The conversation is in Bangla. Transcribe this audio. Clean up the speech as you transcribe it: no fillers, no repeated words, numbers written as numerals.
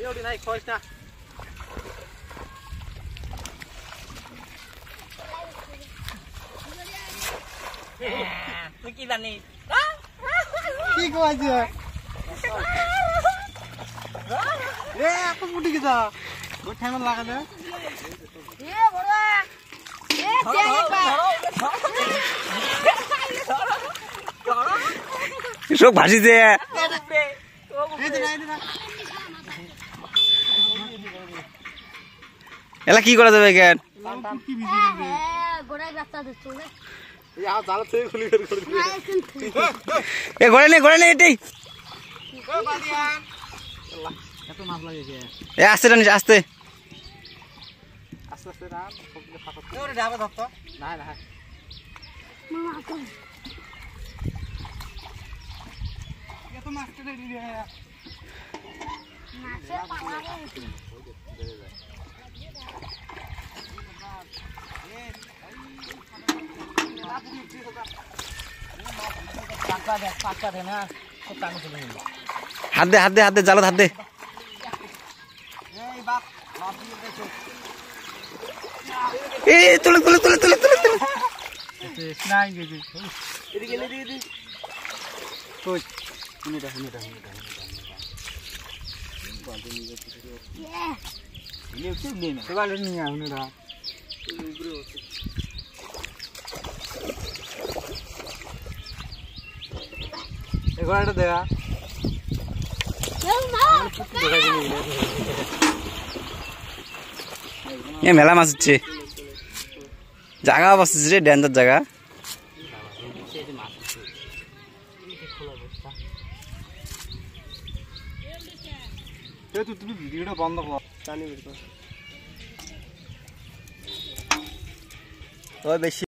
এওটি নাই খইস না তুই কি জানিস কি কইছ এ এত মুটি কি যা ওই ঠ্যাঙ্গন লাগা দে এ বড় এ সব ভাজি দে এলা কি করা যাবে কেন এ ঘরে নে এটাই এ আস্তে টানিস আস্তে হাত দে জালত হাত দে এ তুলে এগুলো দেখা এ মেলা মাছ হচ্ছে জায়গা বসেছে রে ডেঞ্জার জায়গা তুমি ভিডিওটা বন্ধ কর জানি বেশি